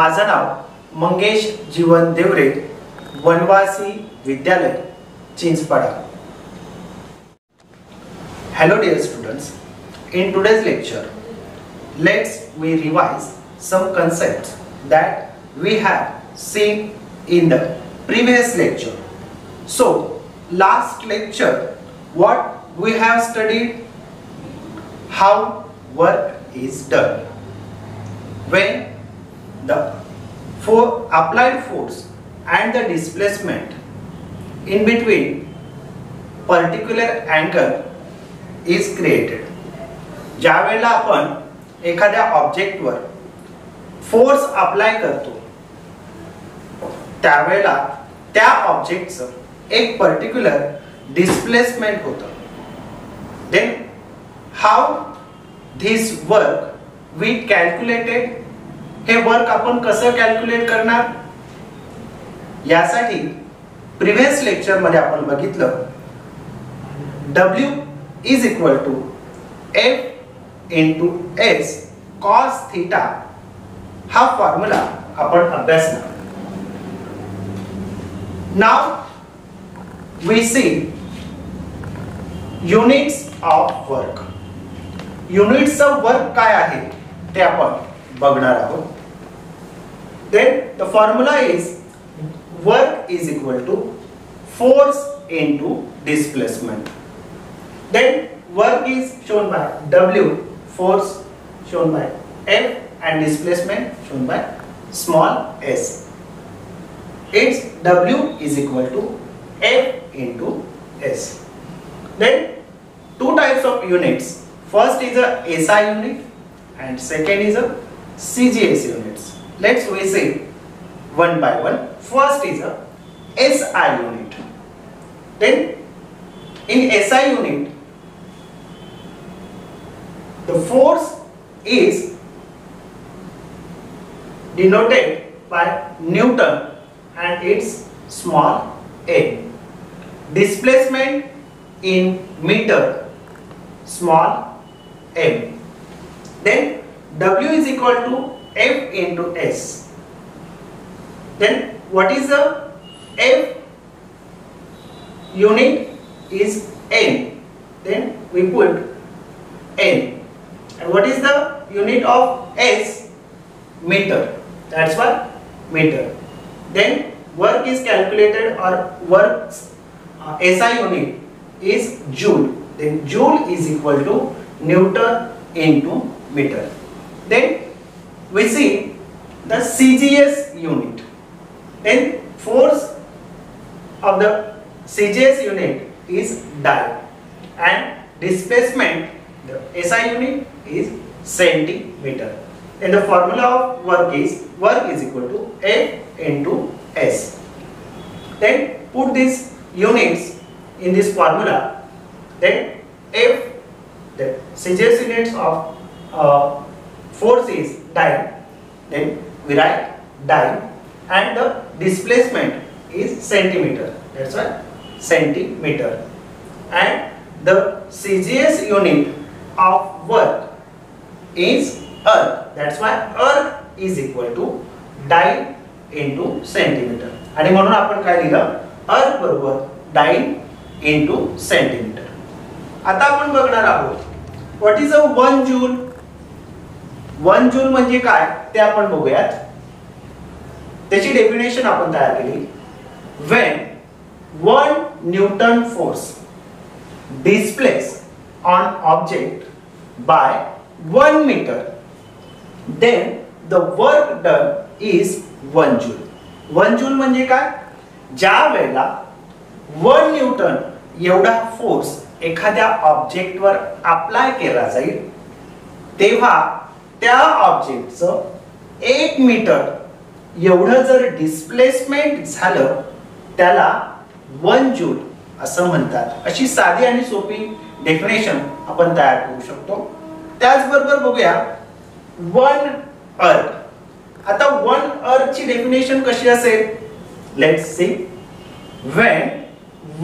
माझं नाव मंगेश जीवन देवरे, वनवासी विद्यालय Chinchpada. Hello dear students, in today's lecture let's we revise some concepts that we have seen in the previous lecture. So last lecture what we have studied, how work is done when the applied force and the displacement in between particular angle is created. ज्यावेळेला आपण एखाद्या ऑब्जेक्टवर force apply करतो त्यावेळेला त्या ऑब्जेक्टचं एक particular displacement होतं. Then how this work we calculated, हे वर्क आपण कसं कॅल्क्युलेट करणार यासाठी प्रीवियस लेक्चर मध्ये आपण बघितलं W is equal to F into S cos theta हा फॉर्म्युला आपण अभ्यासला. Now we see units of work. Units of work काय आहे ते आपण बघणार आहोत. Then the formula is work is equal to force into displacement. Then work is shown by W, force shown by F, and displacement shown by small s. Its W is equal to F into S. Then two types of units. First is a SI unit and second is a CGS units. Let's we see one by one. First is a SI unit. Then in SI unit the force is denoted by Newton and its small a. Displacement in meter small m. Then W is equal to F into S. Then what is the F unit is N. Then we put N. And what is the unit of S? Meter. That's why meter. Then work is calculated, or work SI unit is joule. Then joule is equal to Newton into meter. Then we see the CGS unit. Then force of the CGS unit is die, and displacement the SI unit is centimeter. And the formula of work is equal to F into S. Then put these units in this formula. Then F, the CGS units of force is dyne. Then we write dyne, and the displacement is centimeter. That's why centimeter. And the CGS unit of work is earth. That's why earth is equal to dyne into centimeter. आणि म्हणून आपण काय लिहिलं, earth बरोबर dyne into centimeter. आता आपण बघणार आहोत what is a 1 joule. 1 joule म्हणजे काय ते आपण बघूयात. त्याची डेफिनेशन आपण तयार केली. When 1 Newton force displaces on object by 1 meter, then the work done is 1 joule. 1 joule म्हणजे काय, ज्या वेळेला 1 न्यूटन एवढा फोर्स एखाद्या ऑब्जेक्टवर अप्लाय केला जाईल तेव्हा त्या ऑब्जेक्टचं 1 मीटर एवढं जर डिस्प्लेसमेंट झालं त्याला 1 जूल असं म्हणतात. अशी साधी आणि सोपी डेफिनेशन आपण तयार करू शकतो. त्याचबरोबर बघूया 1 अर्थ. आता 1 अर्थ ची डेफिनेशन कशी असेल, let's see. When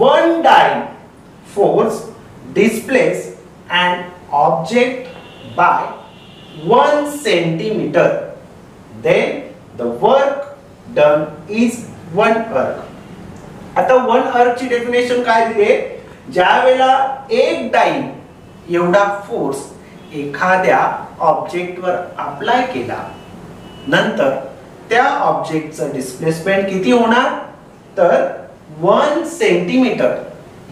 1 dyne force displace an object by 1 centimeter, then the work done is 1 अर्ग. आता 1 अर्ग ची डेफिनेशन काय दिली? ज्या वेळेला एक डाईन एवढा फोर्स एखाद्या ऑब्जेक्टवर अप्लाय केला नंतर त्या ऑब्जेक्टचं डिस्प्लेसमेंट किती होणार? तर 1 सेंटीमीटर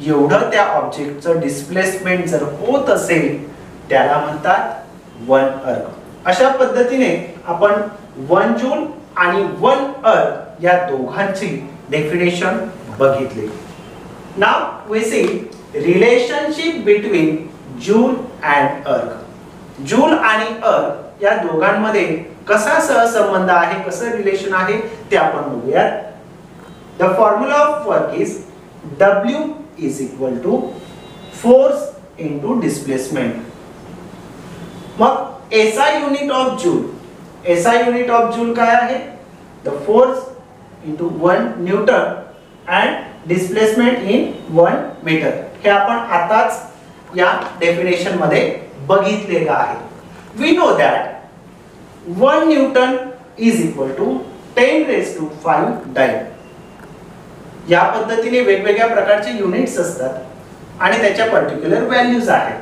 एवढं त्या ऑब्जेक्टचं डिस्प्लेसमेंट जर होत असेल त्याला म्हणतात 1 अर्ग. अशा पद्धतीने आपण 1 जूल आणि 1 अर्ग या दोघांची डेफिनेशन बघितली. Now we see relationship between joule and erg. Joule आणि अर्ग या दोघांमध्ये कसा सहसंबंध आहे, कसं रिलेशन आहे ते आपण बघूयात. The formula of work is W is equal to force into displacement. मग SI unit of joule, SI unit of joule काय आहे? The force into 1 newton and displacement in 1 metre. हे आपण आताच या डेफिनेशन मध्ये बघितलेलं आहे. We know that 1 newton is equal to 10 raised to 5 dyne. या पद्धतीने वेगवेगळ्या प्रकारचे युनिट्स असतात आणि त्याच्या पर्टिक्युलर व्हॅल्यूज आहेत.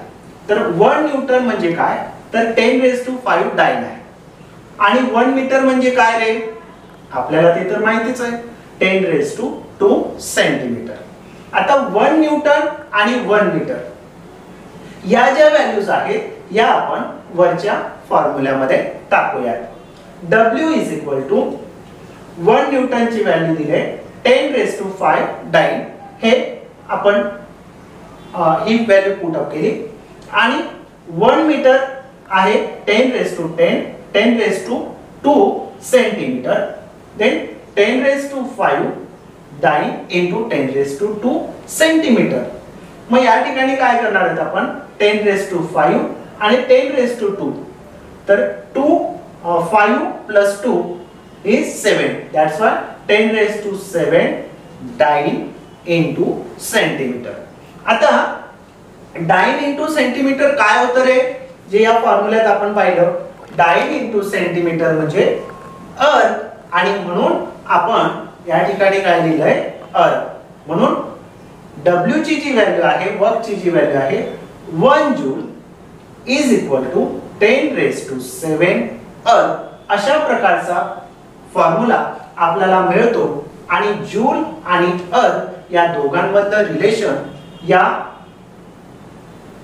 तर 1 न्यूटन म्हणजे काय? तर 10 रेज टू 5 डाइन आहे. आणि 1 मीटर म्हणजे काय रे? आपल्याला ते तर माहितीच आहे, 10 रेज टू 2 सेंटीमीटर. आता 1 न्यूटन आणि 1 मीटर या ज्या व्हॅल्यूज आहेत या आपण वरच्या फॉर्म्युल्यामध्ये टाकूयात. W इज इक्वल टू 1 न्यूटनची व्हॅल्यू दिली 10 रेज टू 5 डाइन. हे आपण ही व्हॅल्यू पुट अप केली आणि 1 मीटर आहे 10 raise to 10 raise to 2 centimetre, then 10 raise to 5 dyne into 10 raise to 2 centimetre. मग या ठिकाणी काय करणार आहोत आपण? 10 रेज टू 5 आणि 10 रेज टू 2. तर 5 plus 2 is 7. That's why 10 raised to 7 dyne into centimetre. आता डाइन into सेंटीमीटर काय होतं रे? जे या फॉर्म्युल्यात आपण पाहिलं, डाइन into सेंटीमीटर म्हणजे अर्ग, आणि म्हणून आपण या ठिकाणी काय लिहिलंय? अर्ग. म्हणून W ची जी व्हॅल्यू आहे, वर्कची जी व्हॅल्यू आहे 1 joule is equal to 10 raise to 7 erg. अशा प्रकारचा फॉर्म्युला आपल्याला मिळतो आणि जूल आणि अर्ग या दोघांमधलं रिलेशन या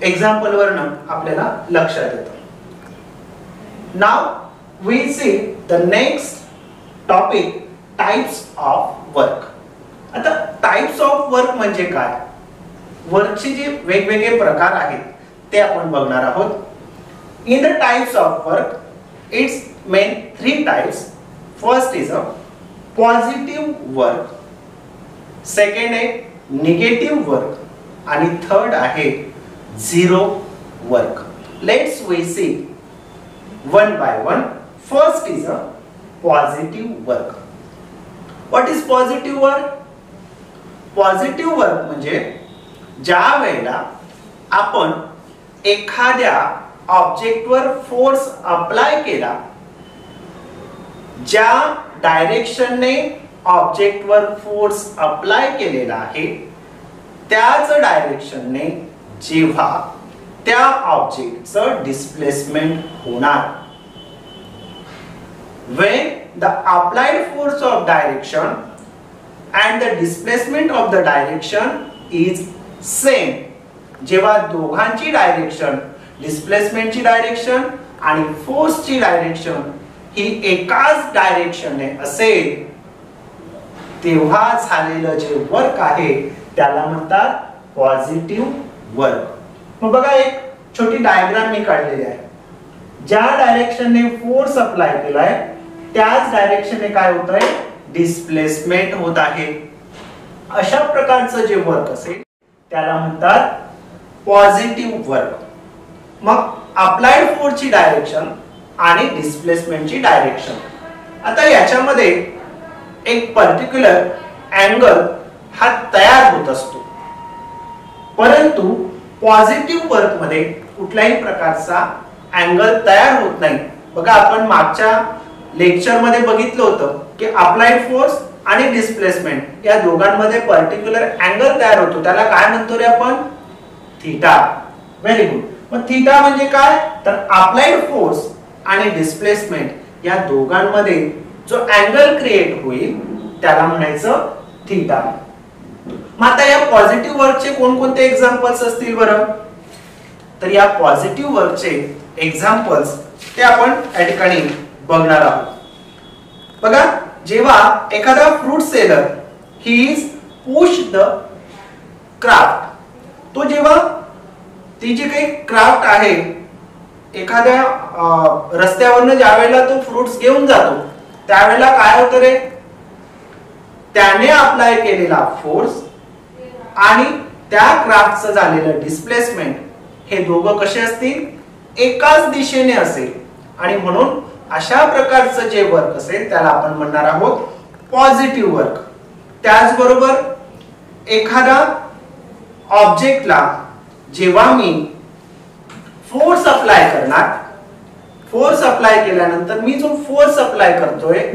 एक्झाम्पल वरनं आपल्याला लक्षात येतं. Now we see the next topic, types of work. आता टाइप्स ऑफ वर्क म्हणजे काय? वर्कचे जे वेगवेगळे प्रकार आहेत ते आपण बघणार आहोत. In the types of work it's main 3 types. First is a positive work, second आहे negative work, आणि third आहे zero work. Let's we see one by one. First is a positive work. What is positive work? Positive work म्हणजे ज्या वेळेला आपण एखाद्या ऑब्जेक्टवर force apply केला, ज्या डायरेक्शनने ऑब्जेक्टवर फोर्स अप्लाय केलेला आहे त्याच डायरेक्शनने जेव्हा त्या ऑब्जेक्टचं डिस्प्लेसमेंट होणार. when the applied force of direction and the displacement of the direction is same. जेव्हा दोघांची डायरेक्शन, डिस्प्लेसमेंटची डायरेक्शन आणि फोर्सची डायरेक्शन ही एकाच डायरेक्शनने असेल तेव्हा झालेलं जे वर्क आहे त्याला म्हणतात पॉझिटिव्ह वर्क. मग बघा एक छोटी डायग्राम मी काढलेली आहे. ज्या डायरेक्शनने फोर्स अप्लाय केलाय त्याच डायरेक्शनने काय होत आहे? डिस्प्लेसमेंट होत आहे. अशा प्रकारचं जे वर्क असेल त्याला म्हणतात पॉझिटिव्ह वर्क. मग अप्लाइड फोर्सची डायरेक्शन आणि डिस्प्लेसमेंटची डायरेक्शन. आता याच्यामध्ये एक पर्टिक्युलर अँगल हा तयार होत असतो, परंतु पॉझिटिव्ह वर्क मध्ये कुठल्याही प्रकारचा अँगल तयार होत नाही. बघा आपण मागच्या लेक्चर मध्ये बघितलं होतं की अप्लाइड फोर्स आणि डिस्प्लेसमेंट या दोघांमध्ये पर्टिक्युलर अँगल तयार होतो, त्याला काय म्हणतो रे आपण? थीटा. Very good. मग थीटा म्हणजे काय? तर अप्लाइड फोर्स आणि डिस्प्लेसमेंट या दोघांमध्ये जो अँगल क्रिएट होईल त्याला म्हणायचं थीटा. मग आता या पॉझिटिव्ह वर्कचे कोणकोणते एक्झाम्पल्स असतील बरं? तर या पॉझिटिव्ह वर्कचे एक्झाम्पल्स ते आपण या ठिकाणी बघणार आहोत. बघा, जेव्हा एखादा fruit seller he is push the craft, तो जेव्हा ती जी काही क्राफ्ट आहे एखाद्या रस्त्यावरनं ज्या वेळेला तो फ्रुट्स घेऊन जातो त्यावेळेला काय होतं रे? त्याने अप्लाय केलेला फोर्स आणि त्या क्राफ्टचं झालेलं डिस्प्लेसमेंट हे दोघं कसे असतील? एकाच दिशेने असेल. आणि म्हणून अशा प्रकारचं जे वर्क असेल त्याला आपण म्हणणार आहोत पॉझिटिव्ह वर्क. त्याचबरोबर एखादा ऑब्जेक्टला जेव्हा मी फोर्स अप्लाय करणार, फोर्स अप्लाय केल्यानंतर मी जो फोर्स अप्लाय करतोय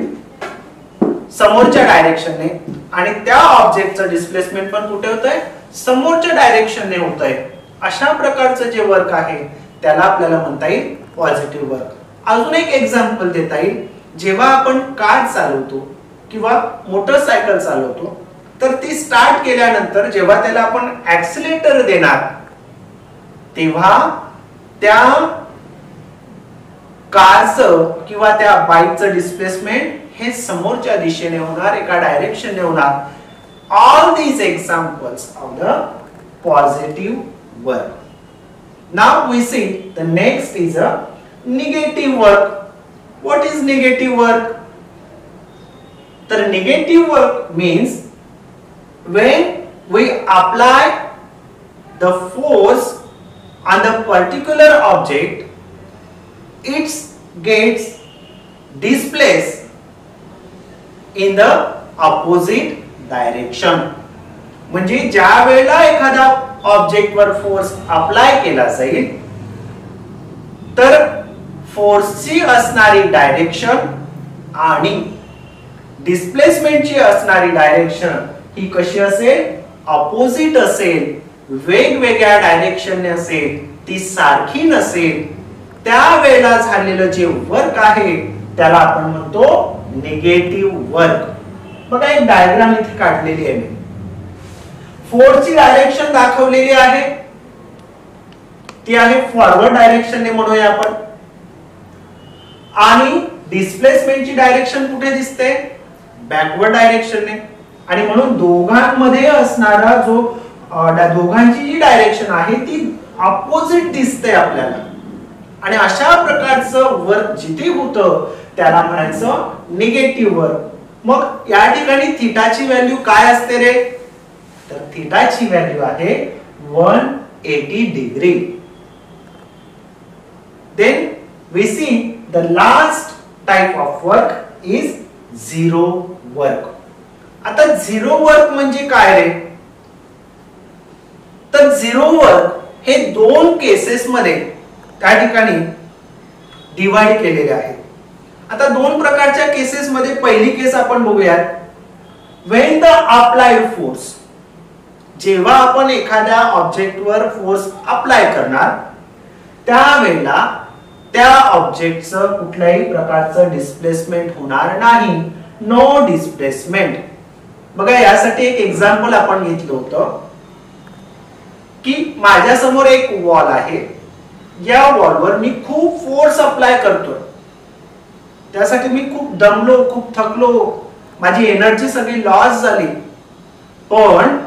समोरच्या डायरेक्शनने आणि त्या ऑब्जेक्टचं डिस्प्लेसमेंट पण कुठे होतंय? समोरच्या डायरेक्शनने होतंय. अशा प्रकारचं जे वर्क आहे त्याला आपल्याला म्हणता येईल पॉझिटिव्ह वर्क. अजून एक एक्झाम्पल देता येईल. जेव्हा आपण कार चालवतो किंवा मोटरसायकल चालवतो तर ती स्टार्ट केल्यानंतर जेव्हा त्याला आपण ऍक्सिलेटर देणार तेव्हा त्या कारचं किंवा त्या बाईकचं डिस्प्लेसमेंट हे समोरच्या दिशेने होणार, एका डायरेक्शनने होणार. All these examples of the positive work. Now we see the next is a negative work. What is negative work? The negative work means when we apply the force on the particular object, it gets displaced in the opposite direction. म्हणजे ज्या वेळेला एखादा object वर force apply केला जाईल तर फोर्सची असणारी डायरेक्शन आणि डिस्प्लेसमेंटची असणारी डायरेक्शन ही कशी असेल? ऑपोजिट असेल, वेगवेगळ्या डायरेक्शनने असेल, ती सारखी नसेल. त्यावेळेला झालेलं जे वर्क आहे त्याला आपण म्हणतो निगेटिव्ह वर्क. बघा, एक डायग्राम इथे काढलेली आहे मी. फोर्सची डायरेक्शन दाखवलेली आहे, ती आहे फॉरवर्ड डायरेक्शनने म्हणूया आपण. आणि डिस्प्लेसमेंटची डायरेक्शन कुठे दिसते? बॅकवर्ड डायरेक्शनने. आणि म्हणून दोघांमध्ये असणारा जो दोघांची जी डायरेक्शन आहे ती ऑपोजिट दिसते आपल्याला. आणि अशा प्रकारचं वर्क जिथे होतं त्याला म्हणायचं निगेटिव्ह वर्क. मग या ठिकाणी थीटाची व्हॅल्यू काय असते रे? तर थीटाची व्हॅल्यू आहे 180 degree. Then we see the last type of work is zero work. आता झिरो वर्क म्हणजे काय रे? तर झिरो वर्क हे दोन केसेस मध्ये त्या ठिकाणी डिवाइड केलेले आहेत. आता दोन प्रकारच्या केसेस मध्ये पहिली केस आपण बघूयात. when the applied force, जेव्हा आपण एखाद्या ऑब्जेक्टवर फोर्स अप्लाय करणार त्यावेळेला त्या ऑब्जेक्टचं कुठल्याही प्रकारचं डिस्प्लेसमेंट होणार नाही, नो डिस्प्लेसमेंट. बघा, यासाठी एक एक्झाम्पल आपण घेतलं होतं की माझ्या समोर एक वॉल आहे, या वॉलवर मी खूप फोर्स अप्लाय करतोय, त्यासाठी मी खूप दमलो, खूप थकलो, माझी एनर्जी सगळी लॉस झाली, पण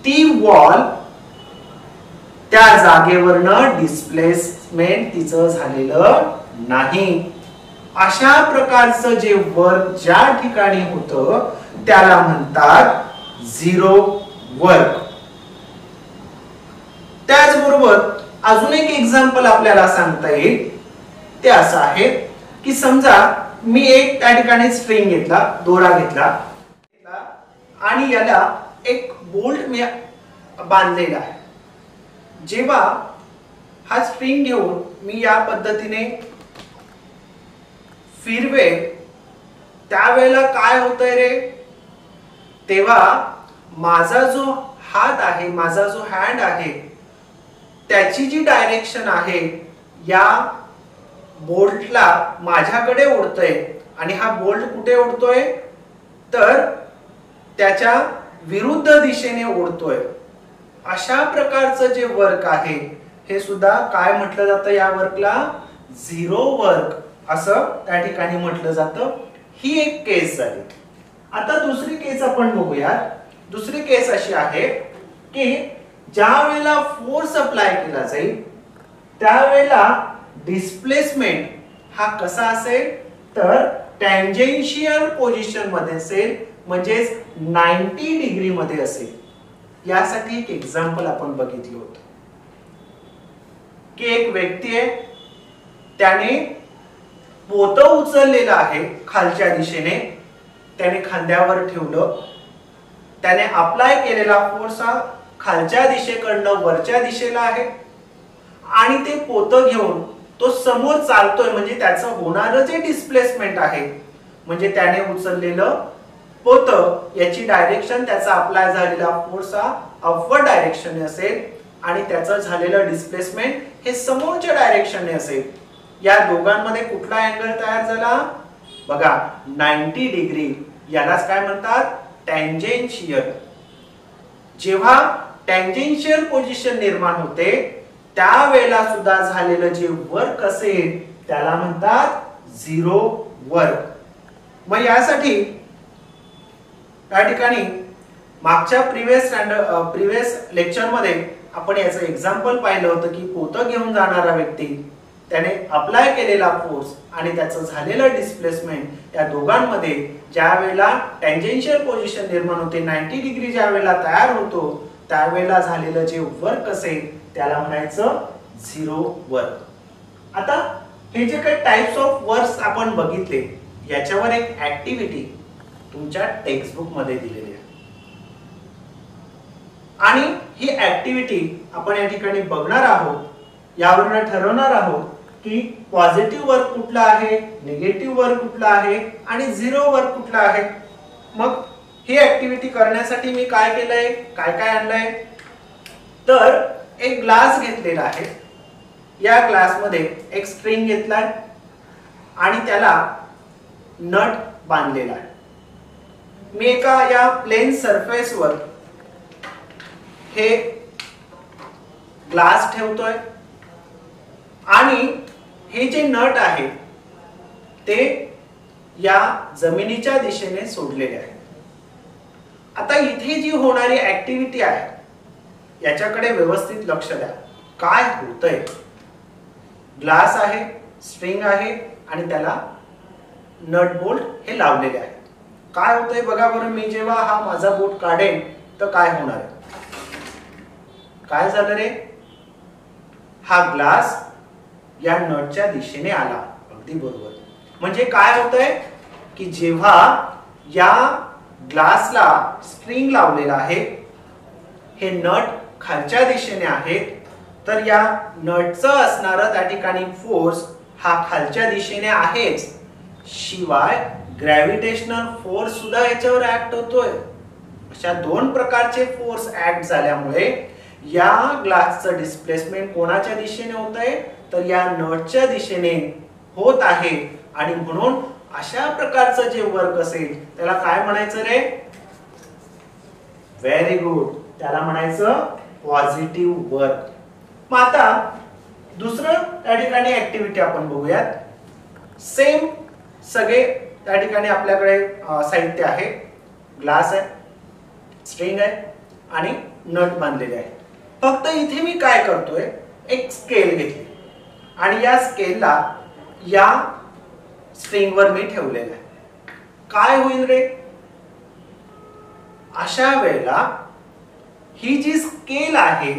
ती वॉल त्या जागेवरनं डिस्प्लेसमेंट तिचं झालेलं नाही. अशा प्रकारचं जे वर्क ज्या ठिकाणी होतं त्याला म्हणतात झिरो वर्क. त्याचबरोबर अजून एक एक्झाम्पल आपल्याला सांगता येईल, ते असं आहे की समजा मी एक त्या ठिकाणी स्ट्रिंग घेतला, दोरा घेतला आणि याला एक बोल्ट मी बांधलेला आहे. जेव्हा हा स्ट्रिंग घेऊन मी या पद्धतीने फिरवे त्यावेळेला काय होतंय रे, तेव्हा माझा जो हात आहे, माझा जो हँड आहे, त्याची जी डायरेक्शन आहे या बोल्टला माझ्याकडे ओढतोय आणि हा बोल्ट कुठे ओढतोय तर त्याच्या विरुद्ध दिशेने ओढतोय. अशा प्रकारचं जे वर्क आहे हे सुद्धा काय म्हटलं जातं, या वर्कला झिरो वर्क असं त्या ठिकाणी म्हटलं जातं. ही एक केस झाली. आता दुसरी केस आपण बघूया. दुसरी केस अशी आहे की ज्या वेळेला फोर्स अप्लाय केला जाईल त्यावेळेला डिस्प्लेसमेंट हा कसा असेल तर टँजेन्शियल पोझिशन मध्ये असेल, म्हणजेच 90 डिग्री मध्ये असेल. यासाठी एक एक्झाम्पल आपण बघितलं होतं की एक व्यक्ती आहे, त्याने पोतं उचललेलं आहे खालच्या दिशेने, त्याने खांद्यावर ठेवलं, त्याने अप्लाय केलेला फोर्स हा खालच्या दिशेकडनं वरच्या दिशेला आहे आणि ते पोतं घेऊन तो समोर चालतोय. म्हणजे त्याचं होणारं जे डिस्प्लेसमेंट आहे, म्हणजे त्याने उचललेलं पोतं याची डायरेक्शन, त्याचा अप्लाय झालेला फोर्स हा अपवर्ड डायरेक्शनने असेल आणि त्याचं झालेलं डिस्प्लेसमेंट हे समोरच्या डायरेक्शनने असेल. या दोघांमध्ये कुठला अँगल तयार झाला बघा, 90 डिग्री. यालाच काय म्हणतात, टँजेन्शियल. जेव्हा टँजेन्शियल पोझिशन निर्माण होते त्यावेळेला सुद्धा झालेलं जे वर्क असेल त्याला म्हणतात झिरो वर्क. मग यासाठी त्या ठिकाणी मागच्या प्रिव्हियस लेक्चर मध्ये आपण याचं एक्झाम्पल पाहिलं होतं की पोतं घेऊन जाणारा व्यक्ती, त्याने अप्लाय केलेला फोर्स आणि त्याचं झालेलं डिस्प्लेसमेंट या दोघांमध्ये ज्या वेळेला टँजेन्शियल पोझिशन निर्माण होते, 90 डिग्री ज्या वेळेला तयार होतो त्यावेळेला झालेलं जे वर्क असेल त्याला म्हणायचं झिरो वर्क. आता हे जे काही टाइप्स ऑफ वर्क्स आपण बघितले याच्यावर एक ऍक्टिव्हिटी तुमच्या टेक्स्टबुक मध्ये दिलेली आहे आणि ही ऍक्टिव्हिटी आपण या ठिकाणी बघणार आहोत. यावरून ठरवणार आहोत की पॉझिटिव्ह वर्क कुठला आहे, निगेटिव्ह वर्क कुठला आहे आणि झिरो वर्क कुठला आहे. मग ही ऍक्टिव्हिटी करण्यासाठी मी काय केलंय, काय काय आणलंय तर एक ग्लास घेतलेला आहे. या ग्लास मध्ये एक स्ट्रिंग घेतलाय आणि त्याला नट बांधलेला आहे. मी एका या प्लेन सरफेसवर हे ग्लास ठेवतोय आणि हे जे नट आहे ते या जमिनीच्या दिशेने सोडलेले आहे. आता इथे जी होणारी ऍक्टिव्हिटी आहे याच्याकडे व्यवस्थित लक्ष द्या. काय होतंय, ग्लास आहे, स्ट्रिंग आहे आणि त्याला नट बोल्ट हे लावलेले आहे. काय होतंय बघा बरं, मी जेव्हा हा माझा बोट काढेन तर काय होणार आहे, काय झालं रे, हा ग्लास या नटच्या दिशेने आला. अगदी बरोबर. म्हणजे काय होतंय की जेव्हा या ग्लासला स्ट्रिंग लावलेला आहे, हे नट खालच्या दिशेने आहे, तर या नटचं असणारं त्या ठिकाणी फोर्स हा खालच्या दिशेने आहेच, शिवाय ग्रॅव्हिटेशनल फोर्स सुद्धा याच्यावर ऍक्ट होतोय. अशा दोन प्रकारचे फोर्स ऍक्ट झाल्यामुळे या ग्लासचं डिस्प्लेसमेंट कोणाच्या दिशेने होत आहे तर या नटच्या दिशेने होत आहे. आणि म्हणून अशा प्रकारचं जे वर्क असेल त्याला काय म्हणायचं रे, व्हेरी गुड, त्याला म्हणायचं पॉझिटिव्ह वर्क. मग आता दुसरं त्या ठिकाणी ऍक्टिव्हिटी आपण बघूयात. सेम सगळे त्या ठिकाणी आपल्याकडे साहित्य आहे, ग्लास आहे, स्ट्रिंग आहे आणि नट बांधलेले आहे. फक्त इथे मी काय करतोय, एक स्केल घेतली आणि या स्केलला या स्ट्रिंगवर मी ठेवलेलं आहे. काय होईल रे, अशा वेळेला ही जी स्केल आहे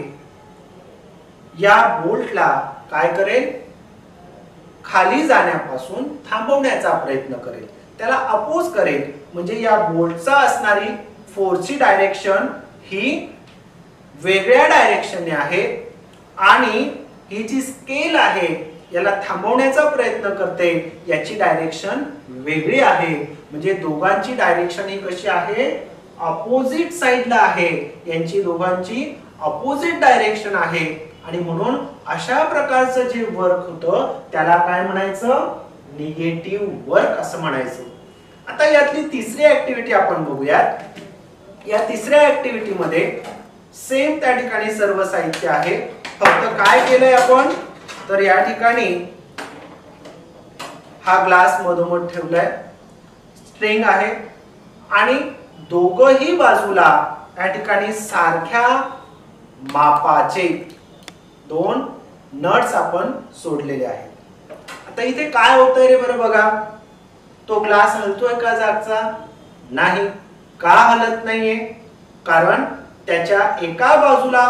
या बोल्टला काय करेल, खाली जाण्यापासून थांबवण्याचा प्रयत्न करेल, त्याला अपोज करेल. म्हणजे या बोल्टचा असणारी फोर्सची डायरेक्शन ही वेगळ्या डायरेक्शनने आहे आणि ही जी स्केल आहे याला थांबवण्याचा प्रयत्न करते, याची डायरेक्शन वेगळी आहे. म्हणजे दोघांची डायरेक्शन ही कशी आहे, अपोजिट साइडला आहे, यांची दोघांची अपोजिट डायरेक्शन आहे आणि म्हणून अशा प्रकारचं जे वर्क होतं त्याला काय म्हणायचं, निगेटिव्ह वर्क असं म्हणायचं. आता यातली तिसरी ऍक्टिव्हिटी आपण बघूयात. या तिसऱ्या ऍक्टिव्हिटी मध्ये सेम त्या ठिकाणी सर्व साहित्य आहे, फक्त काय केलंय आपण तर या ठिकाणी हा ग्लास मधोमध ठेवलाय, स्ट्रिंग आहे आणि दोघही बाजूला या ठिकाणी सारख्या मापाचे दोन नट्स आपण सोडलेले आहेत. आता इथे काय होतंय रे बरं बघा, तो ग्लास हलतोय का जागचा, नाही. का हलत नाहीये, कारण त्याच्या एका बाजूला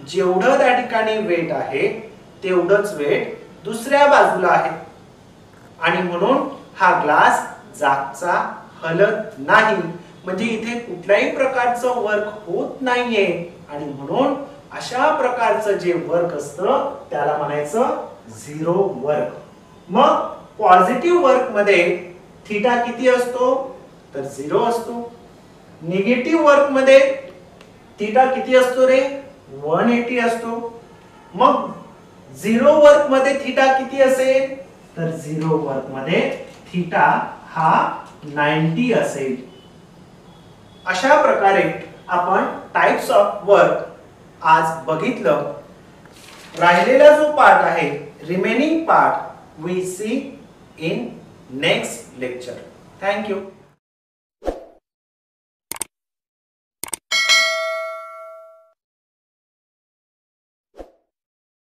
जेवढं त्या ठिकाणी वेट आहे तेवढंच वेट दुसऱ्या बाजूला आहे आणि म्हणून हा ग्लास जागचा हलत नाही. म्हणजे इथे कुठल्याही प्रकारचं वर्क होत नाहीये आणि म्हणून अशा प्रकारचं जे वर्क असतं त्याला म्हणायचं झिरो वर्क. मग पॉझिटिव्ह वर्क मध्ये थीटा किती असतो तर 0 असतो. निगेटिव्ह वर्क मध्ये थीटा किती असतो रे, 180 असतो. मग झिरो वर्क मध्ये थीटा किती असेल तर झिरो वर्क मध्ये थीटा हा 90 असेल. अशा प्रकारे आपण टाइप्स ऑफ वर्क आज बघितलं. राहिलेला जो पार्ट आहे, remaining part we see in next lecture. Thank you.